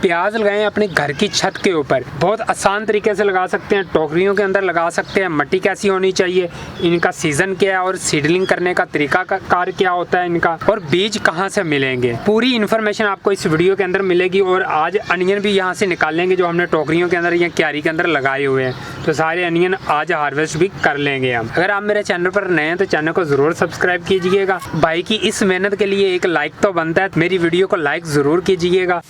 प्याज लगाएं अपने घर की छत के ऊपर। बहुत आसान तरीके से लगा सकते हैं, टोकरियों के अंदर लगा सकते हैं। मिट्टी कैसी होनी चाहिए, इनका सीजन क्या है और सीडलिंग करने का तरीका कार क्या होता है इनका, और बीज कहाँ से मिलेंगे, पूरी इन्फॉर्मेशन आपको इस वीडियो के अंदर मिलेगी। और आज अनियन भी यहाँ से निकाल लेंगे जो हमने टोकरियों के अंदर या क्यारी के अंदर लगाए हुए हैं, तो सारे अनियन आज हार्वेस्ट भी कर लेंगे हम। अगर आप मेरे चैनल पर नए हैं तो चैनल को जरूर सब्सक्राइब कीजिएगा। भाई की इस मेहनत के लिए एक लाइक तो बनता है, मेरी वीडियो को लाइक जरूर कीजिएगा।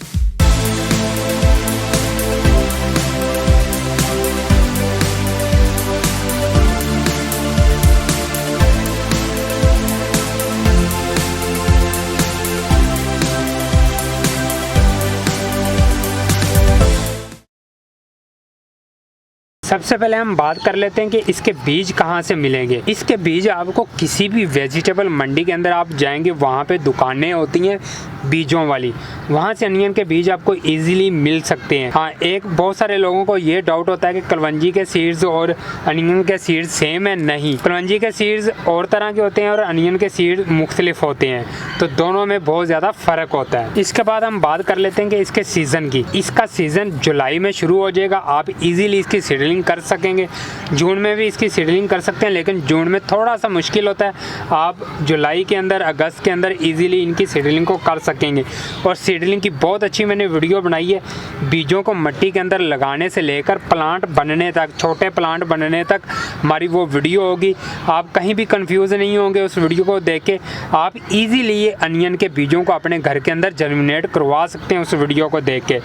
सबसे पहले हम बात कर लेते हैं कि इसके बीज कहाँ से मिलेंगे। इसके बीज आपको किसी भी वेजिटेबल मंडी के अंदर आप जाएंगे, वहाँ पे दुकानें होती हैं बीजों वाली, वहाँ से अनियन के बीज आपको इजीली मिल सकते हैं। हाँ, एक बहुत सारे लोगों को ये डाउट होता है कि कलवंजी के सीड्स और अनियन के सीड्स सेम है। नहीं, कलवंजी के सीड्स और तरह के होते हैं और अनियन के सीड्स मुख्तलिफ होते हैं, तो दोनों में बहुत ज़्यादा फ़र्क होता है। इसके बाद हम बात कर लेते हैं कि इसके सीज़न की। इसका सीज़न जुलाई में शुरू हो जाएगा, आप इजीली इसकी सीडलिंग कर सकेंगे। जून में भी इसकी सीडलिंग कर सकते हैं, लेकिन जून में थोड़ा सा मुश्किल होता है। आप जुलाई के अंदर, अगस्त के अंदर इजीली इनकी सीडलिंग को कर सकेंगे। और सीडलिंग की बहुत अच्छी मैंने वीडियो बनाई है, बीजों को मिट्टी के अंदर लगाने से लेकर प्लांट बनने तक, छोटे प्लांट बनने तक हमारी वो वीडियो होगी। आप कहीं भी कंफ्यूज नहीं होंगे उस वीडियो को देख के। आप इजीली ये अनियन के बीजों को अपने घर के अंदर जर्मिनेट करवा सकते हैं उस वीडियो को देख के।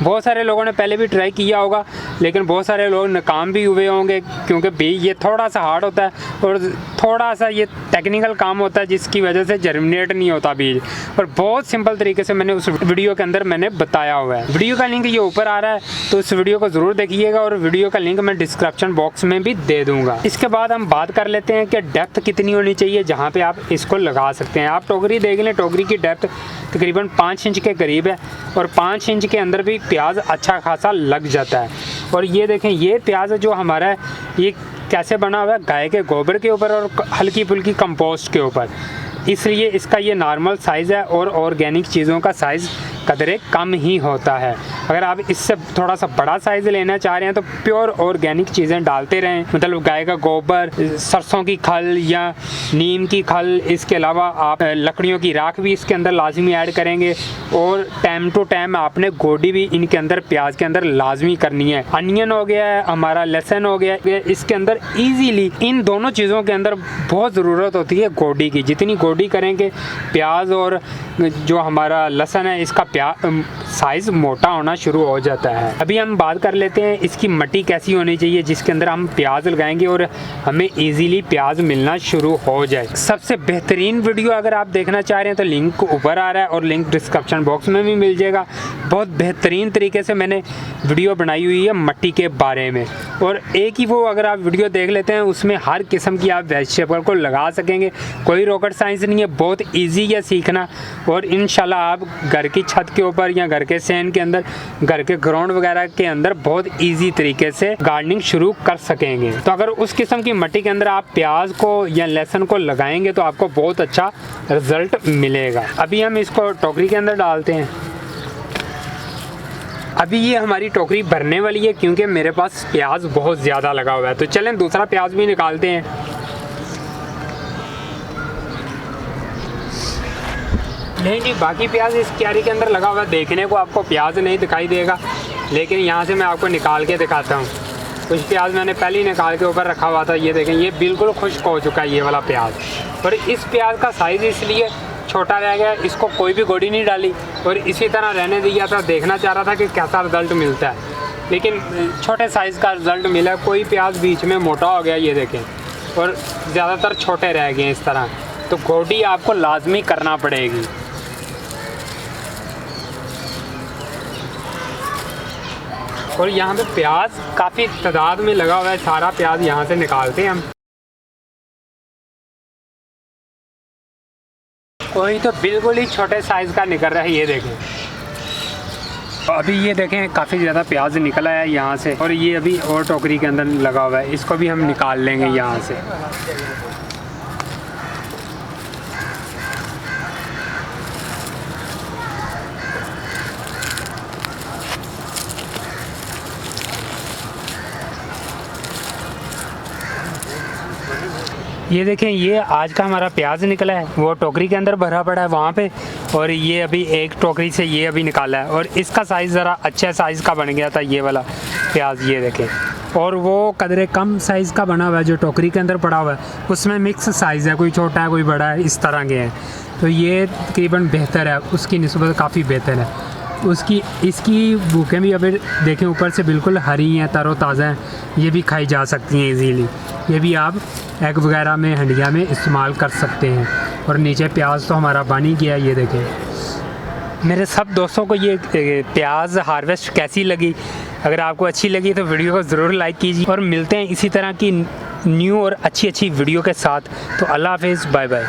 बहुत सारे लोगों ने पहले भी ट्राई किया होगा, लेकिन बहुत सारे लोग नाकाम भी हुए होंगे, क्योंकि बीज ये थोड़ा सा हार्ड होता है और थोड़ा सा ये टेक्निकल काम होता है, जिसकी वजह से जर्मिनेट नहीं होता बीज। और बहुत सिंपल तरीके से मैंने उस वीडियो के अंदर मैंने बताया हुआ है। वीडियो का लिंक ये ऊपर आ रहा है, तो उस वीडियो को ज़रूर देखिएगा और वीडियो का लिंक मैं डिस्क्रिप्शन बॉक्स में भी दे दूंगा। इसके बाद हम बात कर लेते हैं कि डेप्थ कितनी होनी चाहिए जहाँ पे आप इसको लगा सकते हैं। आप टोकरी देख लें, टोकरी की डेप्थ तकरीबन 5 इंच के करीब है और 5 इंच के अंदर भी प्याज अच्छा खासा लग जाता है। और ये देखें, ये प्याज जो हमारा है ये कैसे बना हुआ है, गाय के गोबर के ऊपर और हल्की फुल्की कंपोस्ट के ऊपर, इसलिए इसका ये नॉर्मल साइज़ है। और ऑर्गेनिक चीज़ों का साइज़ कदरे कम ही होता है। अगर आप इससे थोड़ा सा बड़ा साइज़ लेना चाह रहे हैं तो प्योर ऑर्गेनिक चीज़ें डालते रहें, मतलब गाय का गोबर, सरसों की खल या नीम की खल, इसके अलावा आप लकड़ियों की राख भी इसके अंदर लाजमी ऐड करेंगे। और टाइम टू टाइम आपने गोडी भी इनके अंदर, प्याज के अंदर लाजमी करनी है। अनियन हो गया है, हमारा लहसुन हो गया है, इसके अंदर ईजीली इन दोनों चीज़ों के अंदर बहुत ज़रूरत होती है गोडी की। जितनी गोडी करेंगे, प्याज और जो हमारा लहसुन है इसका साइज़ मोटा होना शुरू हो जाता है। अभी हम बात कर लेते हैं इसकी मिट्टी कैसी होनी चाहिए जिसके अंदर हम प्याज लगाएंगे और हमें इजीली प्याज मिलना शुरू हो जाए। सबसे बेहतरीन वीडियो अगर आप देखना चाह रहे हैं तो लिंक ऊपर आ रहा है और लिंक डिस्क्रिप्शन बॉक्स में भी मिल जाएगा। बहुत बेहतरीन तरीके से मैंने वीडियो बनाई हुई है मिट्टी के बारे में, और एक ही वो अगर आप वीडियो देख लेते हैं उसमें हर किस्म की आप वेजिटेबल को लगा सकेंगे। कोई रॉकेट साइंस नहीं है, बहुत ईजी है सीखना। और इंशाल्लाह आप घर की छत के ऊपर या घर के सेन के अंदर, घर के ग्राउंड वगैरह के अंदर बहुत इजी तरीके से गार्डनिंग शुरू कर सकेंगे। तो अगर उस किस्म की मिट्टी के अंदर आप प्याज को या लहसुन को लगाएंगे तो आपको बहुत अच्छा रिजल्ट मिलेगा। अभी हम इसको टोकरी के अंदर डालते हैं। अभी ये हमारी टोकरी भरने वाली है क्योंकि मेरे पास प्याज बहुत ज़्यादा लगा हुआ है, तो चलें दूसरा प्याज भी निकालते हैं। नहीं जी, बाकी प्याज इस क्यारी के अंदर लगा हुआ है, देखने को आपको प्याज नहीं दिखाई देगा, लेकिन यहाँ से मैं आपको निकाल के दिखाता हूँ। कुछ प्याज मैंने पहले ही निकाल के ऊपर रखा हुआ था, ये देखें, ये बिल्कुल खुश्क हो चुका है ये वाला प्याज। और इस प्याज का साइज़ इसलिए छोटा रह गया, इसको कोई भी गोडी नहीं डाली और इसी तरह रहने दिया था। देखना चाह रहा था कि कैसा रिज़ल्ट मिलता है, लेकिन छोटे साइज़ का रिज़ल्ट मिला। कोई प्याज बीच में मोटा हो गया, ये देखें, और ज़्यादातर छोटे रह गए इस तरह। तो गोडी आपको लाजमी करना पड़ेगी। और यहाँ पे प्याज काफ़ी तादाद में लगा हुआ है, सारा प्याज यहाँ से निकालते हैं हम। कोई तो बिल्कुल ही छोटे साइज़ का निकल रहा है, ये देखें। तो अभी ये देखें काफ़ी ज़्यादा प्याज निकला है यहाँ से, और ये अभी और टोकरी के अंदर लगा हुआ है, इसको भी हम निकाल लेंगे यहाँ से। ये देखें, ये आज का हमारा प्याज निकला है, वो टोकरी के अंदर भरा पड़ा है वहाँ पे, और ये अभी एक टोकरी से ये अभी निकाला है, और इसका साइज़ ज़रा अच्छा साइज़ का बन गया था ये वाला प्याज, ये देखें। और वो कदरे कम साइज़ का बना हुआ है जो टोकरी के अंदर पड़ा हुआ है, उसमें मिक्स साइज़ है, कोई छोटा है कोई बड़ा है, इस तरह के हैं। तो ये तकरीबन बेहतर है, उसकी निस्बत काफ़ी बेहतर है उसकी। इसकी भूखें भी अभी देखें ऊपर से बिल्कुल हरी हैं, तरोताज़ा हैं, ये भी खाई जा सकती हैं इजीली। ये भी आप एग वगैरह में, हंडिया में इस्तेमाल कर सकते हैं। और नीचे प्याज तो हमारा बन ही गया, ये देखें। मेरे सब दोस्तों को ये प्याज हार्वेस्ट कैसी लगी? अगर आपको अच्छी लगी तो वीडियो को ज़रूर लाइक कीजिए, और मिलते हैं इसी तरह की न्यू और अच्छी वीडियो के साथ। तो अल्लाह हाफ़िज़, बाय बाय।